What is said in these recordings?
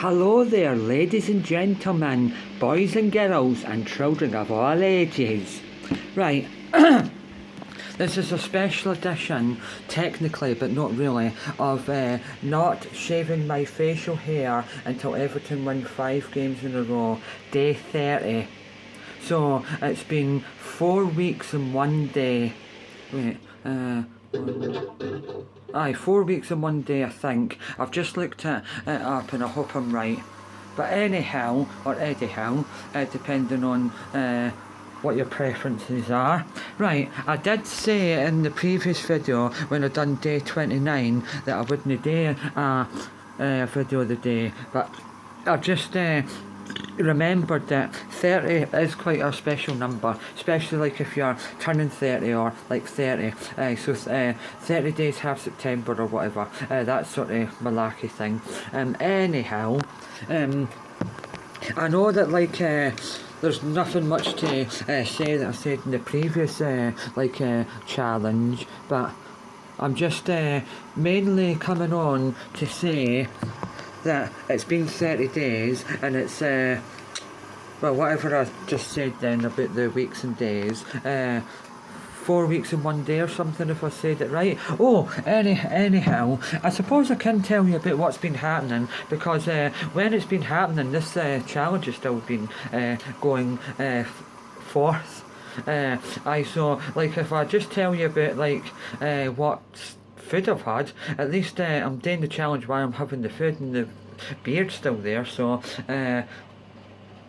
Hello there, ladies and gentlemen, boys and girls, and children of all ages. Right, this is a special edition, technically, but not really, of not shaving my facial hair until Everton win 5 games in a row, day 30. So, it's been 4 weeks and 1 day. Wait, 4 weeks and 1 day, I think. I've just looked it up and I hope I'm right. But anyhow, or anyhow, depending on what your preferences are. Right, I did say in the previous video, when I done day 29, that I wouldn't do a video of the day, but I've just remembered that 30 is quite a special number, especially like if you're turning 30 or like 30. 30 days half September or whatever, that sort of malarkey thing. Anyhow, I know that like there's nothing much to say that I said in the previous challenge, but I'm just mainly coming on to say that it's been 30 days and it's well, whatever I just said then about the weeks and days, 4 weeks and 1 day or something, if I said it right. Anyhow, I suppose I can tell you about what's been happening, because when it's been happening, this challenge has still been going forth. So like if I just tell you about like what food I've had, at least I'm doing the challenge while I'm having the food, and the beard's still there, so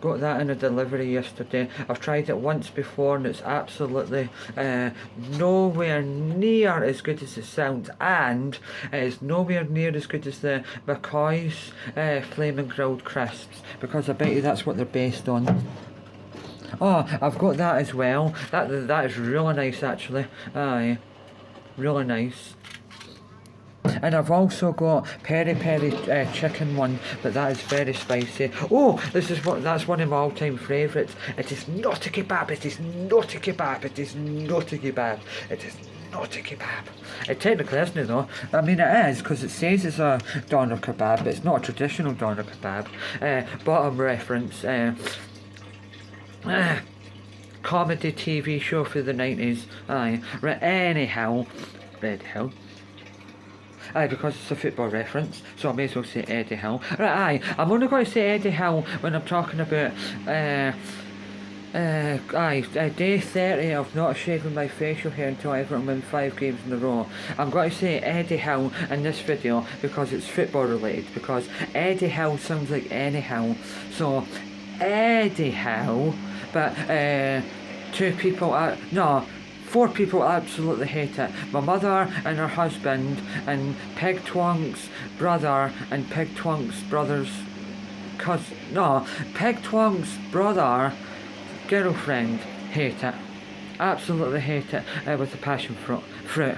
got that in a delivery yesterday. I've tried it once before and it's absolutely nowhere near as good as it sounds, and it's nowhere near as good as the McCoy's Flaming Grilled Crisps, because I bet you that's what they're based on. Oh, I've got that as well. That is really nice actually. Aye, really nice. And I've also got peri peri chicken one, but that is very spicy. Oh, that's one of my all-time favourites. It is not a kebab. It is not a kebab. It is not a kebab. It is not a kebab. It technically isn't though. I mean it is, because it says it's a doner kebab, but it's not a traditional doner kebab. Bottom reference. Comedy TV show for the 90s. Aye. Right, anyhow. Red Hill. Aye, because it's a football reference, so I may as well say Eddie Howe. Right, aye, I'm only going to say Eddie Howe when I'm talking about day 30 of not shaving my facial hair until Everton win 5 games in a row. I'm going to say Eddie Howe in this video because it's football related, because Eddie Howe sounds like anyhow. So Eddie Howe, but 4 people absolutely hate it. My mother and her husband, and Peg Twonk's brother, and Peg Twonk's brother's cousin. No, Peg Twonk's brother, girlfriend, hate it. Absolutely hate it with the passion fruit.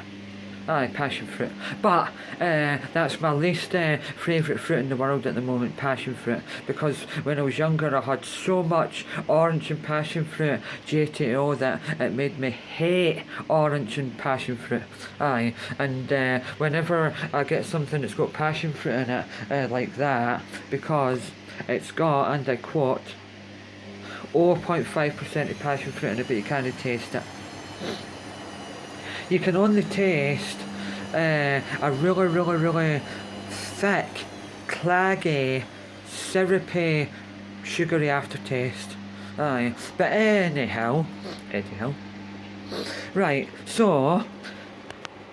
Aye, passion fruit. But that's my least favourite fruit in the world at the moment, passion fruit. Because when I was younger, I had so much orange and passion fruit JTO that it made me hate orange and passion fruit. Aye, and whenever I get something that's got passion fruit in it, like that, because it's got, and I quote, 0.5% of passion fruit in it, but you can't taste it. You can only taste a really, really, really thick, claggy, syrupy, sugary aftertaste. Aye, but anyhow, right, so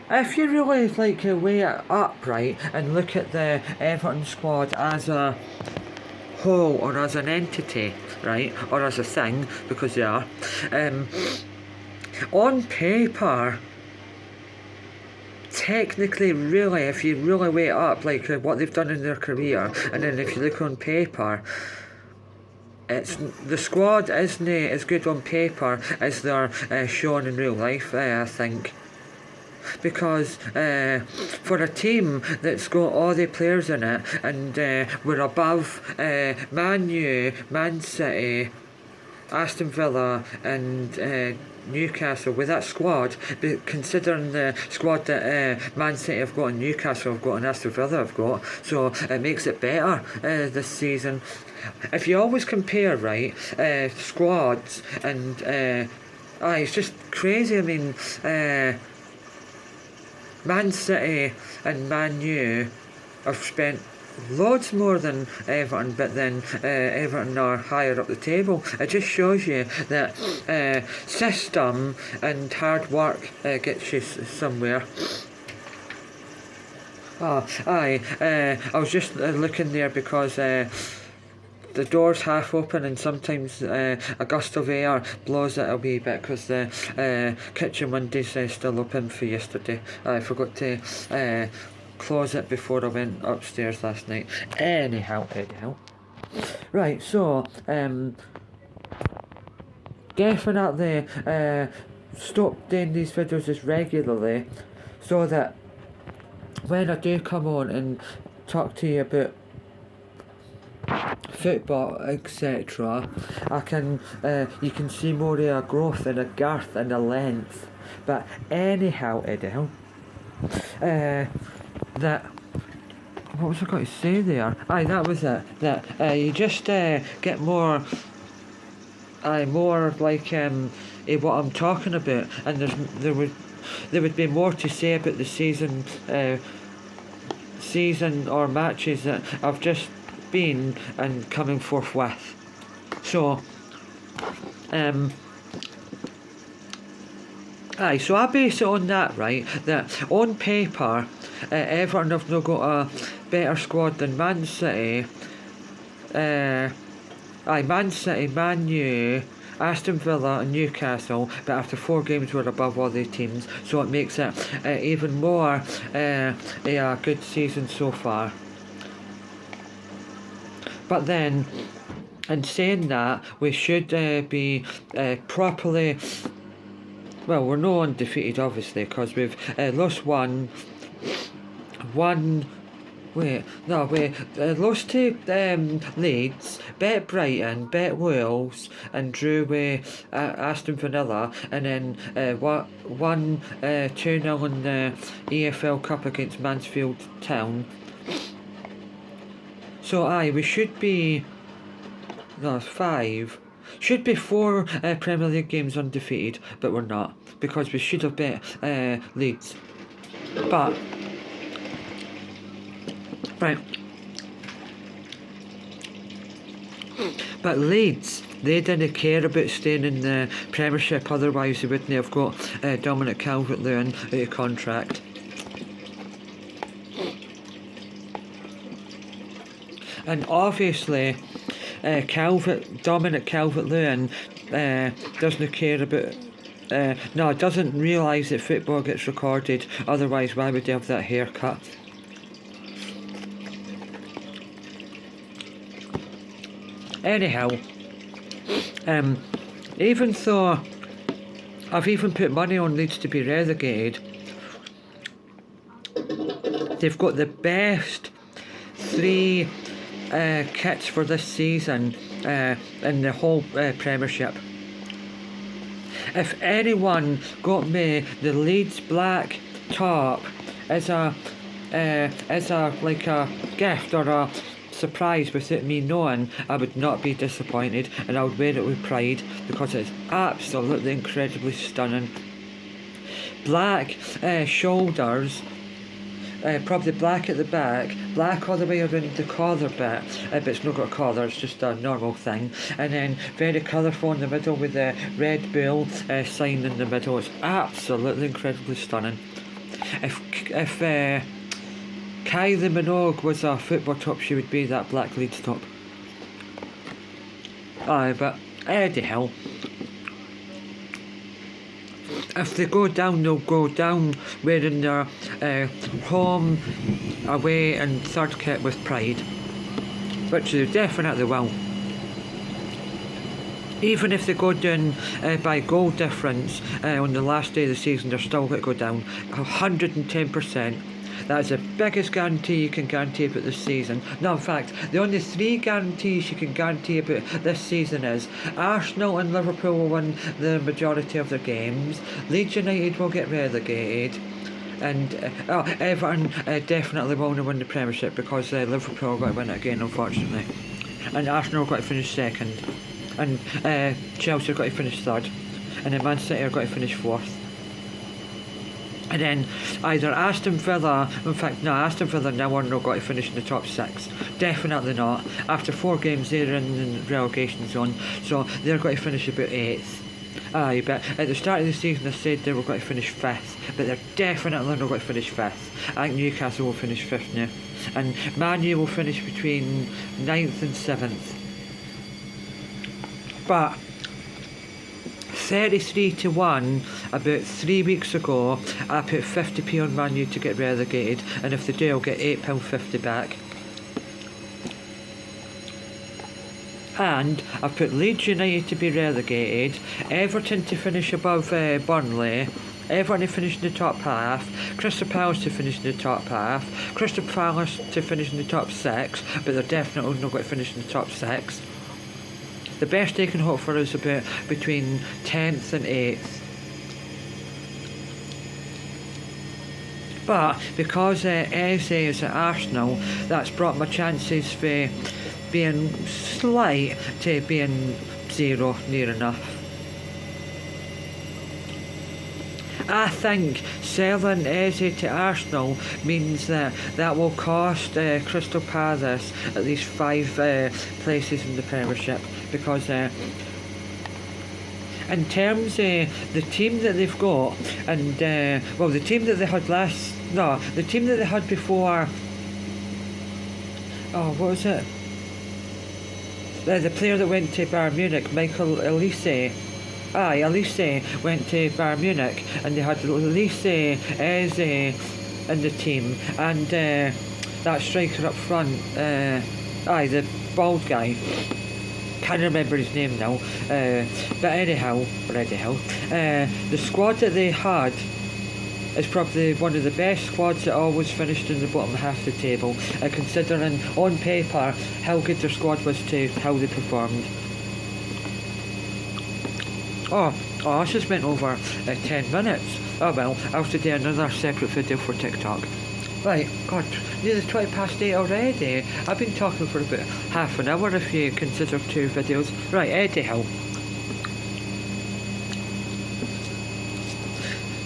if you really like weigh it up, right, and look at the Everton squad as a whole, or as an entity, right, or as a thing, because they are, on paper, technically, really, if you really weigh it up, like what they've done in their career, and then if you look on paper, the squad isn't as good on paper as they're shown in real life, I think. Because for a team that's got all the players in it, and we're above Man U, Man City, Aston Villa and Newcastle with that squad, considering the squad that Man City have got and Newcastle have got and Aston Villa have got, so it makes it better this season. If you always compare, right, squads and it's just crazy. I mean, Man City and Man U have spent loads more than Everton, but then Everton are higher up the table. It just shows you that system and hard work gets you somewhere. I was just looking there because the door's half open and sometimes a gust of air blows it a wee bit because the kitchen window's still open for yesterday. I forgot to close it before I went upstairs last night. Anyhow. Right, so definitely stop doing these videos as regularly so that when I do come on and talk to you about football, etc., I can you can see more of a growth and a girth and a length. But anyhow, that what was I going to say there? That was it. That you just get more like what I'm talking about, and there would be more to say about the season or matches that I've just been and coming forth with. So so I base it on that, right? That on paper, Everton have not got a better squad than Man City. Man City, Man U, Aston Villa and Newcastle, but after 4 games we're above all the teams, so it makes it even more a good season so far. But then, in saying that, we should be properly. Well, we're not undefeated, obviously, because we've lost one. Lost to Leeds, bet Brighton, bet Wales, and drew with Aston Villa, and then won 2-0 in the EFL Cup against Mansfield Town. So we should be 5. Should be 4 Premier League games undefeated, but we're not, because we should have bet Leeds. But right. But Leeds, they didn't care about staying in the Premiership, otherwise they wouldn't have got Dominic Calvert-Lewin out of contract. And obviously, Dominic Calvert-Lewin doesn't care about. Doesn't realise that football gets recorded. Otherwise, why would he have that haircut? Anyhow, even though I've even put money on Leeds to be relegated, they've got the best 3 kits for this season in the whole Premiership. If anyone got me the Leeds black top as a like a gift or a surprise without me knowing, I would not be disappointed, and I would wear it with pride because it's absolutely incredibly stunning. Black shoulders. Probably black at the back, black all the way around the collar bit, but it's not got a collar, it's just a normal thing, and then very colourful in the middle with the Red Bull sign in the middle. It's absolutely incredibly stunning. If Kylie Minogue was a football top, she would be that black Leeds top. But anyhow, if they go down, they'll go down wearing their home, away and third kit with pride, which they definitely will. Even if they go down by goal difference on the last day of the season, they're still going to go down 110%. That's the biggest guarantee you can guarantee about this season. No, in fact, the only 3 guarantees you can guarantee about this season is Arsenal and Liverpool will win the majority of their games, Leeds United will get relegated, and Everton definitely won't win the Premiership because Liverpool are going to win it again, unfortunately. And Arsenal are going to finish second. And Chelsea are going to finish third. And then Man City are going to finish fourth. And then either Aston Villa, in fact, no, Aston Villa now are not going to finish in the top 6. Definitely not. After 4 games, they're in the relegation zone. So they're going to finish about 8th. Aye, but at the start of the season I said they were going to finish 5th, but they're definitely not going to finish 5th. I think Newcastle will finish 5th now, and Man U will finish between 9th and 7th. But 33-1 about 3 weeks ago, I put 50p on Man U to get relegated, and if they do, I'll get £8.50 back. And I've put Leeds United to be relegated, Everton to finish above Burnley, Everton to finish in the top half, Crystal Palace to finish in the top half, Crystal Palace to finish in the top 6, but they're definitely not going to finish in the top 6. The best they can hope for is about between 10th and 8th. But because Eze is at Arsenal, that's brought my chances for being slight to being 0, near enough. I think selling Eze to Arsenal means that will cost Crystal Palace at least 5 places in the Premiership, because in terms of the team that they've got, and the team that they had the team that they had before, what was it? The player that went to Bayern Munich, Michael Elise. Elise went to Bayern Munich, and they had Elise, Eze in the team, and that striker up front, the bald guy. Can't remember his name now. But anyhow, the squad that they had is probably one of the best squads that always finished in the bottom half of the table, considering on paper how good their squad was to how they performed. I just went over 10 minutes. Oh well, I'll have to do another separate video for TikTok. Right, God, nearly 20 past 8 already. I've been talking for about half an hour if you consider 2 videos. Right, anyhow.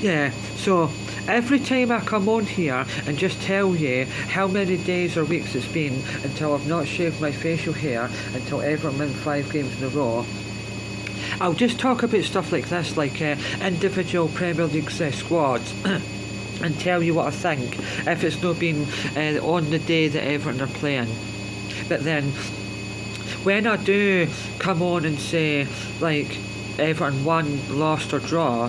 Yeah, so every time I come on here and just tell you how many days or weeks it's been until I've not shaved my facial hair until Everton win 5 games in a row, I'll just talk about stuff like this, like individual Premier League squads, and tell you what I think if it's not been on the day that Everton are playing. But then, when I do come on and say, like, Everton won, lost or draw,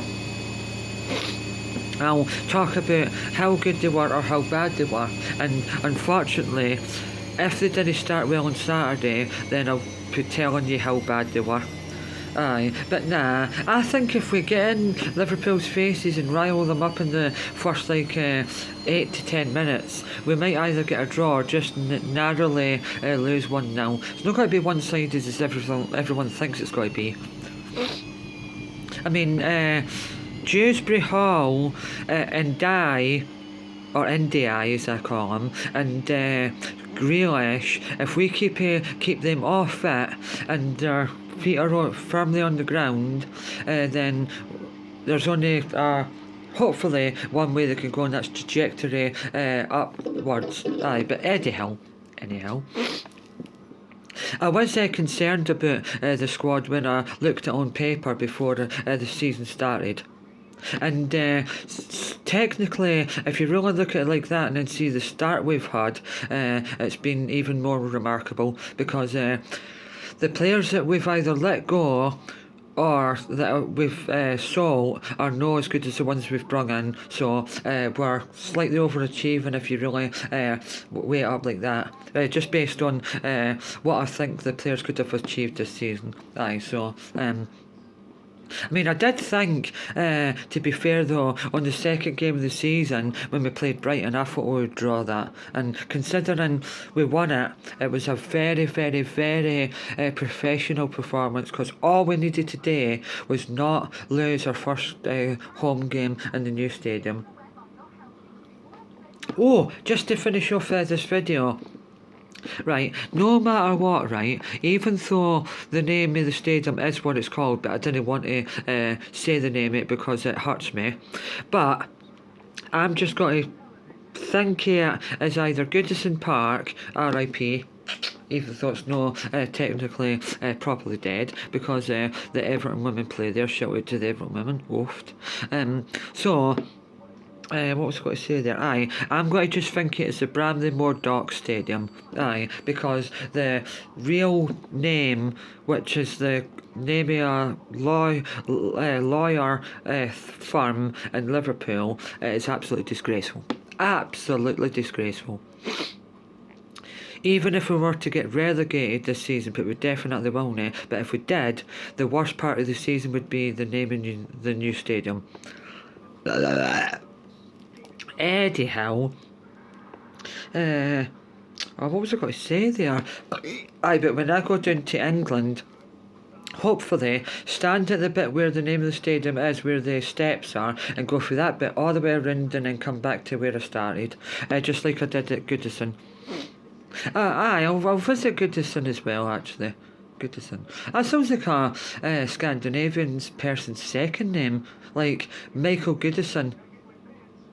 I'll talk about how good they were or how bad they were. And unfortunately, if they didn't start well on Saturday, then I'll be telling you how bad they were. Aye, but nah, I think if we get in Liverpool's faces and rile them up in the first 8 to 10 minutes, we might either get a draw or just narrowly lose 1-0. It's not going to be one-sided as everyone thinks it's going to be. I mean, Dewsbury Hall and or Ndiaye as I call him, and Grealish, if we keep them off fit and their feet are firmly on the ground, then there's only hopefully one way they can go on that trajectory upwards. Aye, but anyhow. I was concerned about the squad when I looked at it on paper before the season started. And technically, if you really look at it like that and then see the start we've had, it's been even more remarkable, because the players that we've either let go or that we've sold are not as good as the ones we've brought in, so we're slightly overachieving if you really weigh it up like that, just based on what I think the players could have achieved this season. Aye, so I mean, I did think, to be fair though, on the second game of the season when we played Brighton, I thought we would draw that. And considering we won it, it was a very, very, very professional performance because all we needed to do was not lose our first home game in the new stadium. Oh, just to finish off this video, right, no matter what, right, even though the name of the stadium is what it's called, but I didn't want to say the name of it because it hurts me, but I'm just going to think it as either Goodison Park, RIP, even though it's not technically properly dead, because the Everton women play there, shout out to the Everton women, oofed. So, what was I going to say there? Aye, I'm going to just think it's the Bramley-Moore Dock Stadium. Aye, because the real name, which is the name of a lawyer firm in Liverpool, is absolutely disgraceful. Absolutely disgraceful. Even if we were to get relegated this season, but we definitely won't, but if we did, the worst part of the season would be the naming the new stadium. Anyhow, what was I going to say there? Aye, but when I go down to England, hopefully stand at the bit where the name of the stadium is, where the steps are, and go through that bit all the way around and then come back to where I started, just like I did at Goodison. Aye, I'll visit Goodison as well, actually. Goodison. That sounds like a Scandinavian person's second name, like Michael Goodison.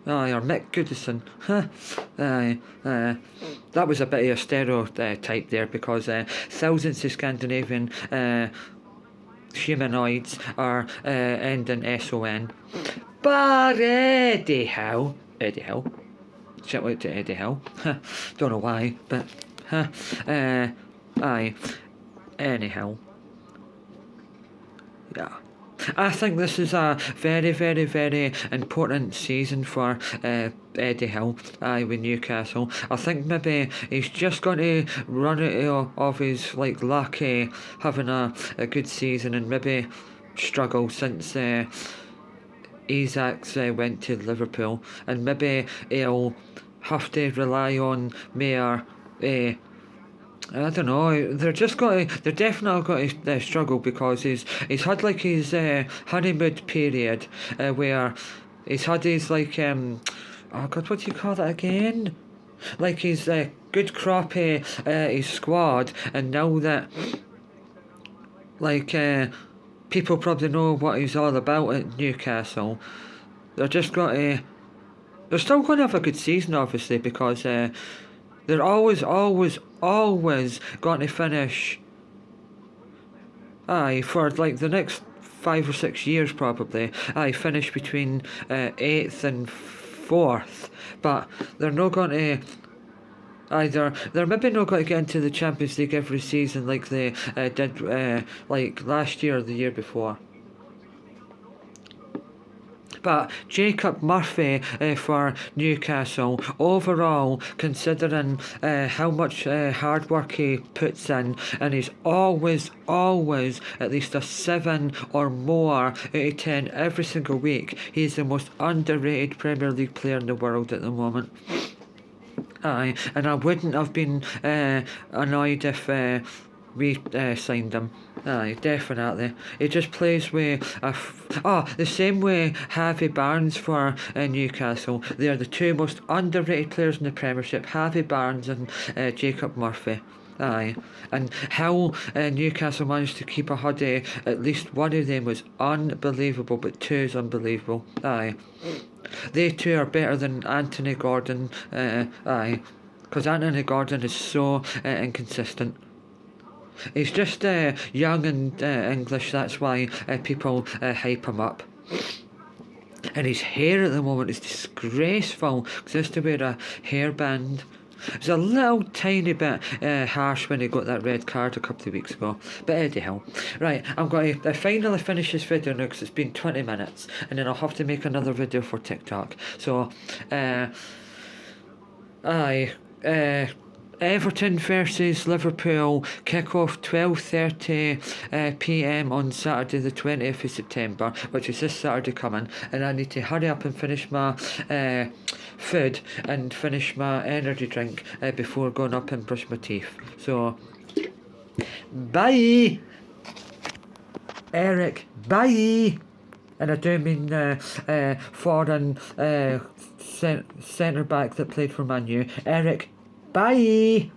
Aye, or Mick Goodison. Aye, that was a bit of a stereotype there because thousands of Scandinavian humanoids are end in SON. But Eddie Howe. Shout out to Eddie Howe. Don't know why, but aye. Anyhow. Yeah. I think this is a very, very, very important season for Eddie Hill with Newcastle. I think maybe he's just going to run out of his luck having a good season and maybe struggle since Isaacs went to Liverpool, and maybe he'll have to rely on Mayor. I don't know. They're definitely going to struggle because he's had his honeymoon period where he's had his oh God, what do you call that again? His good crop his squad, and now that people probably know what he's all about at Newcastle, they're just got to. They're still going to have a good season, obviously, because they're always going to finish. For the next 5 or 6 years probably. Finish between 8th and 4th, but they're not going to. They're maybe not going to get into the Champions League every season like they did last year or the year before. But Jacob Murphy for Newcastle, overall, considering how much hard work he puts in, and he's always at least a 7 or more out of 10 every single week. He's the most underrated Premier League player in the world at the moment. And I wouldn't have been annoyed if we signed him. Definitely. He just plays with the same way Harvey Barnes for Newcastle. They are the two most underrated players in the Premiership, Harvey Barnes and Jacob Murphy. And how Newcastle managed to keep a hoodie, at least one of them was unbelievable, but two is unbelievable. They two are better than Anthony Gordon, because Anthony Gordon is so inconsistent. He's just young and English, that's why people hype him up. And his hair at the moment is disgraceful, because he has to wear a hairband. It was a little tiny bit harsh when he got that red card a couple of weeks ago. But anyhow, right, I'm going to finally finish this video now because it's been 20 minutes. And then I'll have to make another video for TikTok. So, Everton versus Liverpool, kick-off 12:30 p.m. on Saturday the 20th of September, which is this Saturday coming, and I need to hurry up and finish my food and finish my energy drink before going up and brush my teeth. So, bye! Eric, bye! And I do mean foreign centre back that played for Man U. Eric, bye!